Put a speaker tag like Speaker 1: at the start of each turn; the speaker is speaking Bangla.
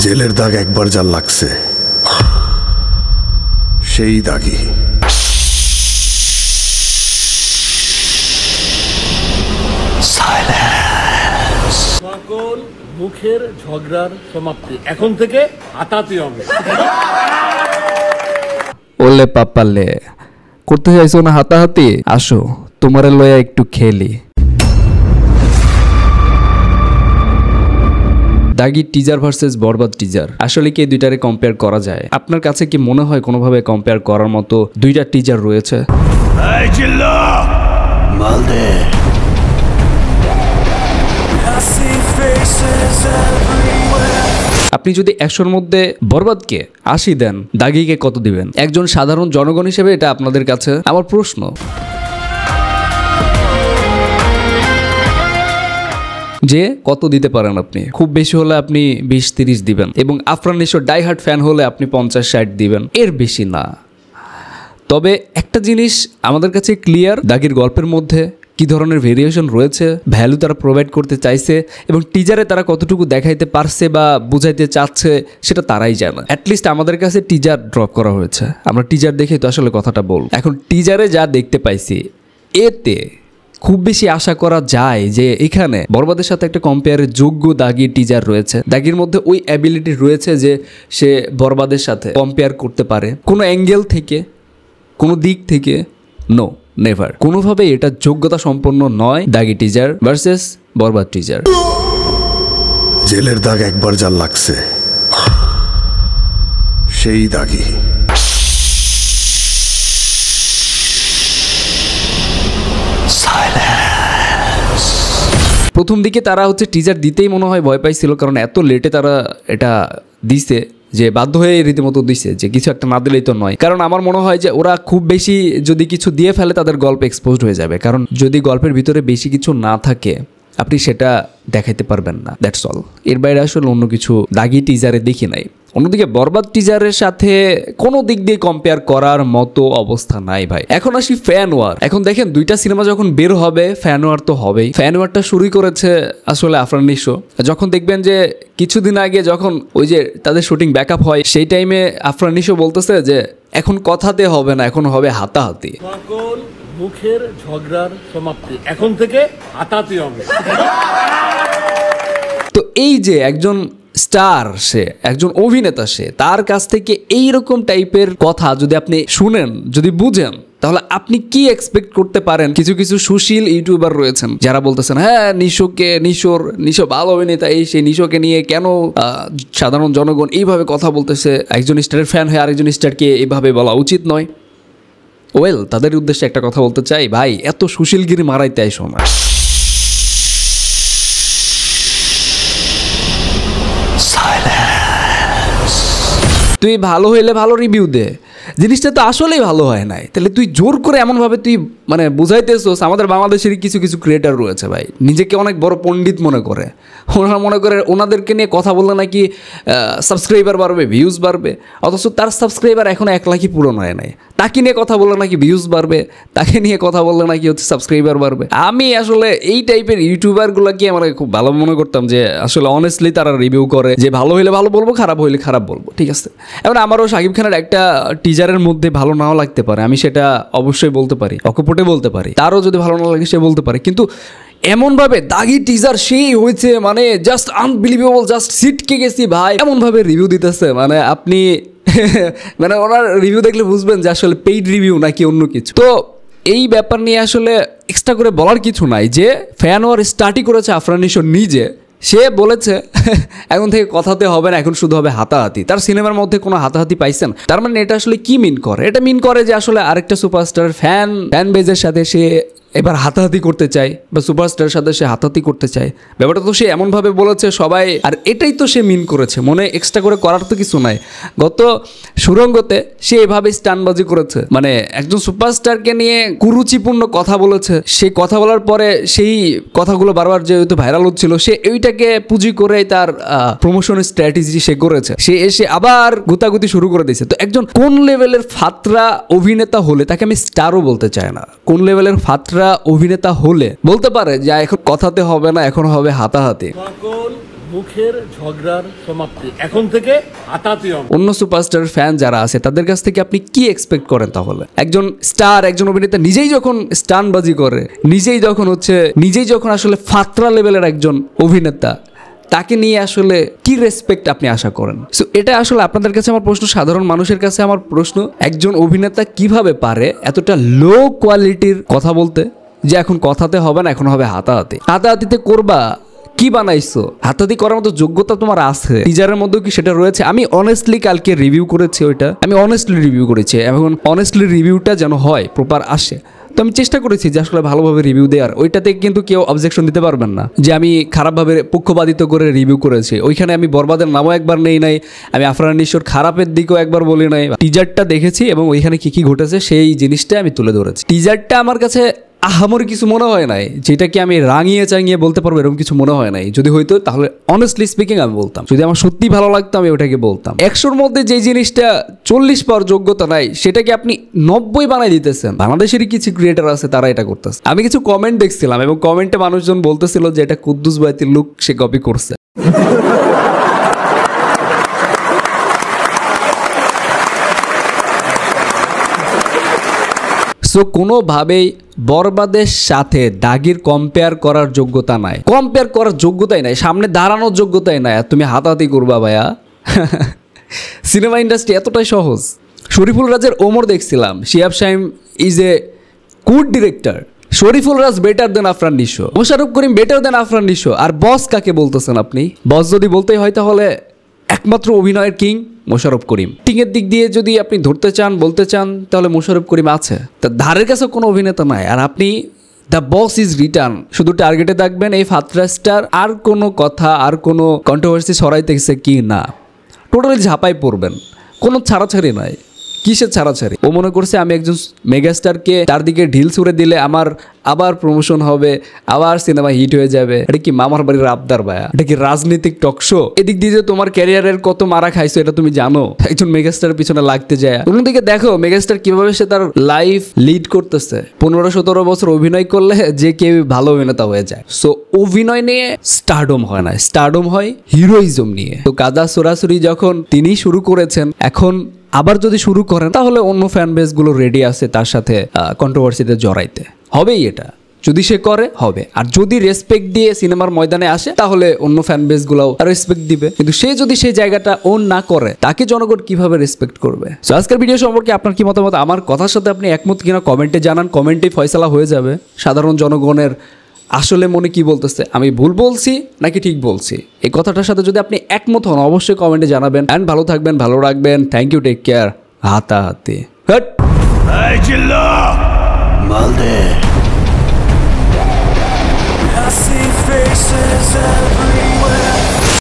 Speaker 1: জেলের দাগ একবার যার লাগছে সেই দাগই।
Speaker 2: সকল মুখের ঝগড়ার সমাপ্তি এখন থেকে হাতাহাতি হবে।
Speaker 3: ওলে পাপালে করতে চাইছো না হাতাহাতি? আসো তোমারে লয়া একটু খেলি। দাগি টিজার ভার্সেস বরবাদ টিজার, আসলে কি এই দুইটারে কম্পেয়ার করা যায়? আপনার কাছে কি মনে হয় কোনোভাবে কম্পেয়ার করার মতো দুইটা টিজার রয়েছে? আপনি যদি 100-র মধ্যে বরবাদকে 80 দেন, দাগিকে কত দিবেন? একজন সাধারণ জনগণ হিসেবে এটা আপনাদের কাছে আমার প্রশ্ন। যে কত দিতে পারেন আপনি? খুব বেশি হলে আপনি 20-30 দিবেন, এবং আফরান নিশোর ডাইহার্ট ফ্যান হলে আপনি 50-60 দিবেন, এর বেশি না। তবে একটা জিনিস আমাদের কাছে ক্লিয়ার, দাগির গল্পের মধ্যে কি ধরনের ভেরিয়েশন রয়েছে, ভ্যালু তারা প্রোভাইড করতে চাইছে, এবং টিজারে তারা কতটুকু দেখাইতে পারছে বা বুঝাইতে চাচ্ছে সেটা তারাই জানে। অ্যাটলিস্ট আমাদের কাছে টিজার ড্রপ করা হয়েছে, আমরা টিজার দেখেই তো আসলে কথাটা বলব। এখন টিজারে যা দেখতে পাইছি, এতে খুব বেশি আশা করা যায় যে এখানে বরবাদের সাথে একটা কম্পেয়ারের যোগ্য দাগি টিজার রয়েছে। দাগির মধ্যে ওই অ্যাবিলিটি রয়েছে যে সে বরবাদের সাথে কম্পেয়ার করতে পারে। কোনো অ্যাঙ্গেল থেকে, কোনো দিক থেকে নো, নেভার, কোনোভাবে এটা যোগ্যতা সম্পন্ন নয়। দাগি টিজার ভার্সেস বরবাদ টিজার।
Speaker 1: জেলের দাগ একবার যার লাগছে সেই দাগই।
Speaker 3: প্রথম দিকে তারা টিজার দিতেই মনে হয় ভয় পাইছিল, কারণ এত লেটে তারা এটা দিছে যে বাধ্য হয়ে রীতিমতো দিছে যে কিছু একটা না দিলেই তো নয়। কারণ আমার মনে হয় যে ওরা খুব বেশি যদি কিছু দিয়ে ফেলে তাদের গল্প এক্সপোজড হয়ে যাবে, কারণ যদি গল্পের ভিতরে বেশি কিছু না থাকে আপনি সেটা দেখাইতে পারবেন না, দ্যাটস অল। এর বাইরে আসলে অন্য কিছু দাগি টিজারে দেখি নাই। অন্যদিকে বরবাদ টিজারের সাথে কোনো দিক দিয়ে কম্পেয়ার করার মতো অবস্থা নাই ভাই। এখন আসি ফ্যান ওয়ার। এখন দেখেন দুইটা সিনেমা যখন বের হবে ফ্যান ওয়ার তো হবেই। ফ্যান ওয়ারটা শুরু করেছে আসলে আফরান নিশো। যখন দেখবেন যে কিছুদিন আগে যখন ওই যে তাদের শুটিং ব্যাকআপ হয়, সেই টাইমে আফরান নিশো বলতেছে যে এখন কথাতে হবে না, এখন হবে হাতাহাতি।
Speaker 2: সকল মুখের ঝগড়ার সমাপ্তি এখন থেকে হাতাহাতি হবে।
Speaker 3: তো এই যে একজন স্টার, সে একজন অভিনেতা, সে তার কাছ থেকে এইরকম টাইপের কথা যদি আপনি শুনেন, যদি বুঝেন, তাহলে আপনি কি এক্সপেক্ট করতে পারেন? কিছু কিছু সুশীল ইউটিউবার রয়েছেন যারা বলতেছেন হ্যাঁ নিশো ভালো অভিনেতা, এই সেই নিশোকে নিয়ে কেন সাধারণ জনগণ এইভাবে কথা বলতেছে, একজন স্টারের ফ্যান হয়ে আরেকজন স্টারকে এইভাবে বলা উচিত নয়। ওয়েল, তাদের উদ্দেশ্যে একটা কথা বলতে চাই, ভাই এত সুশীলগিরি মারাইতে আইসো না। তুই ভালো হইলে ভালো রিভিউ দে, জিনিসটা তো আসলেই ভালো হয় নাই, তাহলে তুই জোর করে এমনভাবে তুই মানে বুঝাইতেছোস। আমাদের বাংলাদেশেরই কিছু কিছু ক্রিয়েটার রয়েছে ভাই, নিজেকে অনেক বড় পণ্ডিত মনে করে। ওনারা মনে করে ওনাদেরকে নিয়ে কথা বললে নাকি সাবস্ক্রাইবার বাড়বে, ভিউজ বাড়বে, অথচ তার সাবস্ক্রাইবার এখন 1 লাখই পূরণ হয় নাই। তাকে নিয়ে কথা বললে নাকি ভিউজ বাড়বে, তাকে নিয়ে কথা বললে নাকি সাবস্ক্রাইবার বাড়বে। আমি আসলে এই টাইপের ইউটিউবারগুলোকে আমার খুব ভালো মনে করতাম যে আসলে অনেস্টলি তারা রিভিউ করে যে ভালো হইলে ভালো বলবো, খারাপ হইলে খারাপ বলবো, ঠিক আছে। এবার আমারও শাকিব খানের একটা টিজারের মধ্যে ভালো নাও লাগতে পারে, আমি সেটা অবশ্যই বলতে পারি, অকপটে বলতে পারি। তারও যদি ভালো না লাগে সে বলতে পারে, কিন্তু এমনভাবে দাগি টিজার সেই হয়েছে মানে জাস্ট আনবিলিভেবল, জাস্ট সিটকে গেছি ভাই, এমনভাবে রিভিউ দিতেছে মানে আপনি মানে ওনার রিভিউ দেখলে বুঝবেন যে আসলে পেইড রিভিউ নাকি অন্য কিছু। তো এই ব্যাপার নিয়ে আসলে এক্সট্রা করে বলার কিছু নাই যে ফ্যান ওয়ার স্টার্টই করেছে আফরান নিশো নিজে। সে বলেছে এখন থেকে কথাতে হবে না, এখন শুধু হবে হাতাহাতি। তার সিনেমার মধ্যে কোনো হাতাহাতি পাইছেন? তার মানে এটা আসলে কি মিন করে? এটা মিন করে যে আসলে আরেকটা সুপারস্টার ফ্যান বেজের সাথে সে এবার হাতাহাতি করতে চায়, বা সুপারস্টারের সাথে সে হাতাহাতি করতে চায়। ব্যাপারটা তো সে এমনভাবে বলেছে সবাই, আর এটাই তো সে মিন করেছে, মনে এক্সট্রা করে করার তো কিছু নাই। গত সুরঙ্গতে সে এভাবে স্টানবাজি করেছে, মানে একজন সুপারস্টারকে নিয়ে কুরুচিপূর্ণ কথা বলেছে। সেই কথা বলার পরে সেই কথাগুলো বারবার যেহেতু ভাইরাল হচ্ছিল, সে এইটাকে পুঁজি করে তার প্রমোশন স্ট্র্যাটেজি সে করেছে। সে এসে আবার গুতাগুতি শুরু করে দিয়েছে। তো একজন কোন লেভেলের ফাতরা অভিনেতা হলে, তাকে আমি স্টারও বলতে চাই না, কোন লেভেলের ফাতরা অভিনেতা হলে বলতে পারে যে এখন কথাতে হবে না, এখন হবে হাতাহাতি।
Speaker 2: সকল মুখের ঝগড়ার সমাপ্তি, এখন থেকে হাতাহাতি হবে।
Speaker 3: অন্য সুপারস্টার ফ্যান যারা আছে তাদের কাছ থেকে আপনি কি এক্সপেক্ট করেন তাহলে? একজন স্টার, একজন অভিনেতা নিজেই যখন স্টানবাজি করে, নিজেই যখন আসলে ফাত্রা লেভেলের একজন অভিনেতা, তাকে নিয়ে আসলে কি রেসপেক্ট আপনি আশা করেন? সো এটা আসলে আপনাদের কাছে আমার প্রশ্ন, সাধারণ মানুষের কাছে আমার প্রশ্ন, একজন অভিনেতা কিভাবে পারে এতটা লো কোয়ালিটির কথা বলতে, যে এখন কথাতে হবে না, এখন হবে হাতাহাতি। হাতাহাতিতে করবা কি বানাইছো? হাতাহাতি করার মতো যোগ্যতা তোমার আছে? টিজারের মধ্যেও কি সেটা রয়েছে? আমি অনেস্টলি কালকে রিভিউ করেছি, আমি অনেস্টলি রিভিউ করেছি। এখন অনেস্টলি রিভিউটা যেন হয়, প্রপার আসে, তো আমি চেষ্টা করেছি যে আসলে ভালোভাবে রিভিউ দেওয়ার। ওইটাতে কিন্তু কেউ অবজেকশন দিতে পারবেন না যে আমি খারাপভাবে পক্ষপাতিত্ব করে রিভিউ করেছি। ওইখানে আমি বরবাদের নামও একবার নেই নাই, আমি আফরান নিশোর খারাপের দিকেও একবার বলি নাই। টিজারটা দেখেছি এবং ওইখানে কি কি ঘটেছে সেই জিনিসটা আমি তুলে ধরেছি। টিজারটা আমার কাছে আহামরি কিছু মনে হয় নাই, যেটাকে আমি রাঙিয়ে চাঙিয়ে বলতে পারবো এরকম কিছু মনে হয় নাই। যদি হয়তো তাহলে অনেস্টলি স্পিকিং আমি বলতাম, যদি আমার সত্যি ভালো লাগতো আমি ওটাকে বলতাম। 100-র মধ্যে যে জিনিসটা 40 পাওয়ার যোগ্যতা নাই, সেটাকে আপনি 90 বানাই দিতেছেন। বাংলাদেশেরই কিছু ক্রিয়েটার আছে তারা এটা করতেছে। আমি কিছু কমেন্ট দেখছিলাম এবং কমেন্টে মানুষজন বলতেছিল যে এটা কুদ্দুস বাইতির লুক সে কপি করছে। সো কোনোভাবেই বরবাদের সাথে দাগির কম্পেয়ার করার যোগ্যতা নাই, কম্পেয়ার করার যোগ্যতাই নাই, সামনে দাঁড়ানোর যোগ্যতাই নাই। আর তুমি হাতাহাতি করবা ভাইয়া? সিনেমা ইন্ডাস্ট্রি এতটাই সহজ? শরীফুল রাজের ওমর দেখছিলাম, Shihab Shahim is a good director, Shariful Raj better than Afran Nisho, Mosharraf Karim better than Afran Nisho. আর বস কাকে বলতেছেন আপনি? বস যদি বলতেই হয় তাহলে একমাত্র অভিনয়ের কিং মোশাররফ করিম। টিংয়ের দিক দিয়ে যদি আপনি ধরতে চান, বলতে চান, তাহলে মোশাররফ করিম আছে, তার ধারের কাছে কোনো অভিনেতা নাই। আর আপনি দ্য বস ইজ রিটার্ন শুধু টার্গেটে থাকবেন এই ফাত্রা স্টার, আর কোনো কথা, আর কোনো কন্ট্রোভার্সি ছড়াইতেছে কি না, টোটালি ঝাঁপাই পড়বেন, কোনো ছাড়াছাড়ি নাই। কিসের ছাড়াছাড়ি? ও মনে করছে আমি একজন মেগাস্টারকে তার দিকে ঢিল ছুড়ে দিলে আমার আবার প্রমোশন হবে, আবার সিনেমা হিট হয়ে যাবে। এটা কি মামার বাড়ির আবদার ভাইয়া? এটা কি রাজনৈতিক টকশো? এদিক দিয়ে যে তোমার ক্যারিয়ারের কত মারা খাইছো এটা তুমি জানো, একজন মেগাস্টারের পিছনে লাগতে যায়। অন্যদিকে দেখো মেগাস্টার কিভাবে সে তার লাইফ লিড করতেছে। 15-17 বছর অভিনয় করলে যে কেউ ভালো অভিনেতা হয়ে যায়। সো অভিনয় নিয়ে স্টারডম হয় না, স্টারডম হয় হিরোইজম নিয়ে। তো কাদা সরাসরি যখন তিনি শুরু করেছেন, এখন আবার যদি শুরু করেন তাহলে অন্য ফ্যান বেসগুলো রেডি আছে তার সাথে কন্ট্রোভার্সিতে জড়াইতে। হবেই এটা, যদি সে করে হবে। আর যদি রেসপেক্ট দিয়ে সিনেমার ময়দানে আসে তাহলে অন্য ফ্যান বেসগুলোও রেসপেক্ট দিবে। কিন্তু সে যদি সেই জায়গাটা ওন না করে, তাকে জনগণ কিভাবে রেসপেক্ট করবে? সো আজকের ভিডিও সম্পর্কে আপনার কি মতামত? আমার কথার সাথে আপনি একমত কিনা কমেন্টে জানান। কমেন্টেই ফয়সালা হয়ে যাবে সাধারণ জনগণের আসলে মনে কি বলতেছে, আমি ভুল বলছি নাকি ঠিক বলছি। এই কথাটার সাথে যদি আপনি একমত হন অবশ্যই কমেন্টে জানাবেন। অ্যান্ড ভালো থাকবেন, ভালো রাখবেন। Thank you, take care. হাতাহাতি।